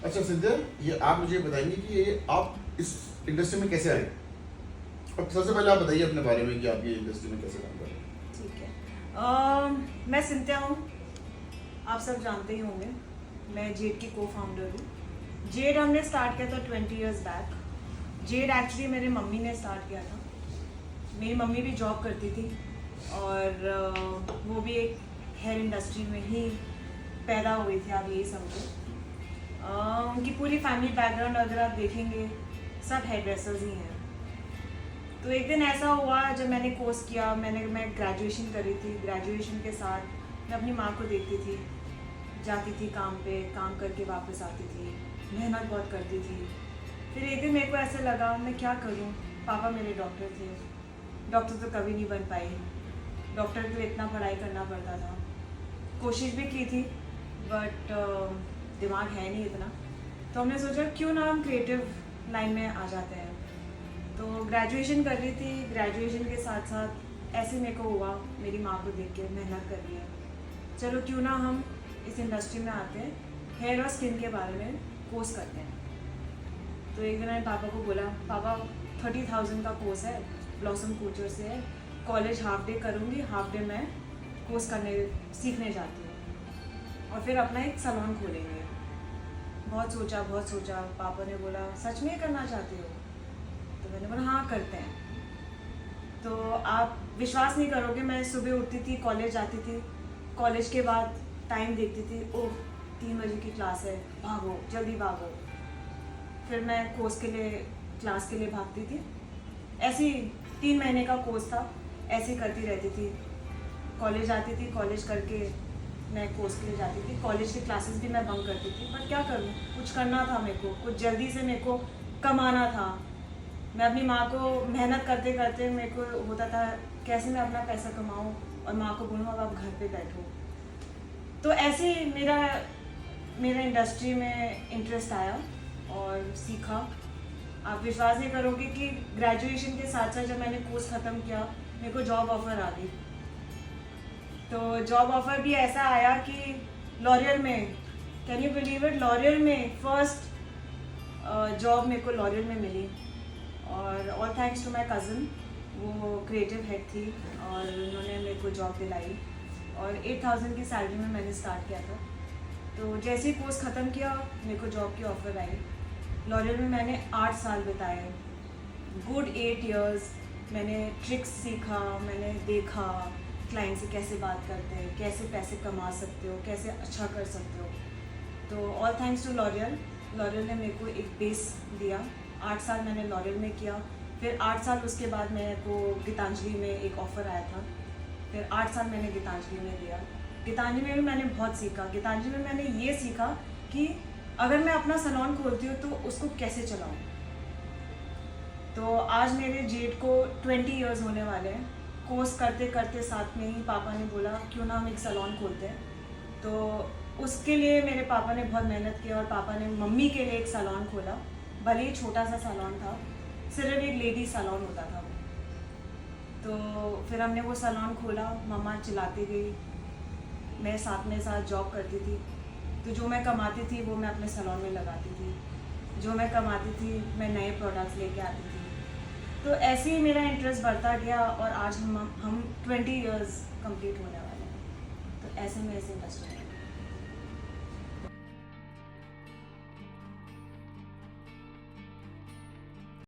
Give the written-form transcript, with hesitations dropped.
अच्छा सिंधिया, ये आप मुझे बताएंगे कि ये आप इस इंडस्ट्री में कैसे आए? अब सबसे पहले आप बताइए अपने बारे में कि आप ये इंडस्ट्री में कैसे काम कर रहे हैं। ठीक है। मैं सिंथिया हूँ, आप सब जानते ही होंगे। मैं जेड की को फाउंडर हूँ। जेड हमने स्टार्ट किया था 20 इयर्स बैक। जेड एक्चुअली मेरे मम्मी ने स्टार्ट किया था। मेरी मम्मी भी जॉब करती थी और वो भी एक हेयर इंडस्ट्री में ही पैदा हुई थी, आप यही समझो। उनकी पूरी फैमिली बैकग्राउंड अगर आप देखेंगे, सब हेयर ड्रेसर्स ही हैं। तो एक दिन ऐसा हुआ जब मैंने कोर्स किया, मैं ग्रेजुएशन करी थी। ग्रेजुएशन के साथ मैं अपनी माँ को देखती थी, जाती थी काम पे, काम करके वापस आती थी, मेहनत बहुत करती थी। फिर एक दिन मेरे को ऐसे लगा मैं क्या करूँ। पापा मेरे डॉक्टर थे, डॉक्टर तो कभी नहीं बन पाई। डॉक्टर के लिए इतना पढ़ाई करना पड़ता था। कोशिश भी की थी बट दिमाग है नहीं इतना। तो हमने सोचा क्यों ना हम क्रिएटिव लाइन में आ जाते हैं। तो ग्रेजुएशन कर रही थी, ग्रेजुएशन के साथ साथ ऐसे मेरे को हुआ, मेरी माँ को देख के मेहनत कर रही है, चलो क्यों ना हम इस इंडस्ट्री में आते हैं, हेयर और स्किन के बारे में कोर्स करते हैं। तो एक दिन मैंने पापा को बोला, पापा 30,000 का कोर्स है, ब्लॉसम कोचर से है, कॉलेज हाफ डे करूँगी, हाफ डे मैं कोर्स करने सीखने जाती हूँ और फिर अपना एक सैलून खोलेंगे। बहुत सोचा। पापा ने बोला सच में करना चाहती हो? तो मैंने बोला हाँ करते हैं। तो आप विश्वास नहीं करोगे, मैं सुबह उठती थी, कॉलेज जाती थी, कॉलेज के बाद टाइम देखती थी, ओह 3 बजे की क्लास है, भागो जल्दी भागो। फिर मैं कोर्स के लिए, क्लास के लिए भागती थी। ऐसे ही 3 महीने का कोर्स था, ऐसे ही करती रहती थी। कॉलेज आती थी, कॉलेज करके मैं कोर्स के लिए जाती थी। कॉलेज की क्लासेस भी मैं बंक करती थी, बट क्या करूँ, कुछ करना था मेरे को, कुछ जल्दी से मेरे को कमाना था। मैं अपनी माँ को मेहनत करते करते मेरे को होता था कैसे मैं अपना पैसा कमाऊँ और माँ को बोलूँ अब आप घर पे बैठो। तो ऐसे ही मेरा इंडस्ट्री में इंटरेस्ट आया और सीखा। आप विश्वास नहीं करोगे कि ग्रेजुएशन के साथ साथ जब मैंने कोर्स ख़त्म किया, मेरे को जॉब ऑफ़र आ गई। तो जॉब ऑफ़र भी ऐसा आया कि लॉरियल में, can you believe it, L'Oreal में फर्स्ट जॉब मेरे को लॉरियल में मिली। और all thanks to my cousin, वो क्रिएटिव हेड थी और उन्होंने मेरे को जॉब दिलाई और 8,000 की सैलरी में मैंने स्टार्ट किया था। तो जैसे ही कोर्स ख़त्म किया, मेरे को जॉब की ऑफ़र आई। लॉरियल में मैंने 8 साल बिताए, गुड 8 इयर्स। मैंने ट्रिक्स सीखा, मैंने देखा क्लाइंट से कैसे बात करते हैं, कैसे पैसे कमा सकते हो, कैसे अच्छा कर सकते हो। तो all thanks to L'Oreal, L'Oreal ने मेरे को एक बेस दिया। 8 साल मैंने लॉरियल में किया, फिर 8 साल उसके बाद मेरे को गीतांजलि में एक ऑफ़र आया था, फिर 8 साल मैंने गीतांजलि में दिया। गीतांजलि में भी मैंने बहुत सीखा। गीतांजलि में मैंने ये सीखा कि अगर मैं अपना सैलून खोलती हूँ तो उसको कैसे चलाऊँ। तो आज मेरे जेड को 20 इयर्स होने वाले हैं। कोर्स करते करते साथ में ही पापा ने बोला क्यों ना हम एक सैलून खोलते हैं। तो उसके लिए मेरे पापा ने बहुत मेहनत की और पापा ने मम्मी के लिए एक सैलून खोला। भले ही छोटा सा सैलून था, सिर्फ एक लेडी सैलून होता था वो। तो फिर हमने वो सैलून खोला, मम्मा चलाती गई, मैं साथ में साथ जॉब करती थी। तो जो मैं कमाती थी वो मैं अपने सैलून में लगाती थी, जो मैं कमाती थी मैं नए प्रोडक्ट्स लेके आती थी। तो ऐसे ही मेरा इंटरेस्ट बढ़ता गया और आज हम 20 इयर्स कंप्लीट होने वाले हैं। तो ऐसे में इस इंडस्ट्री में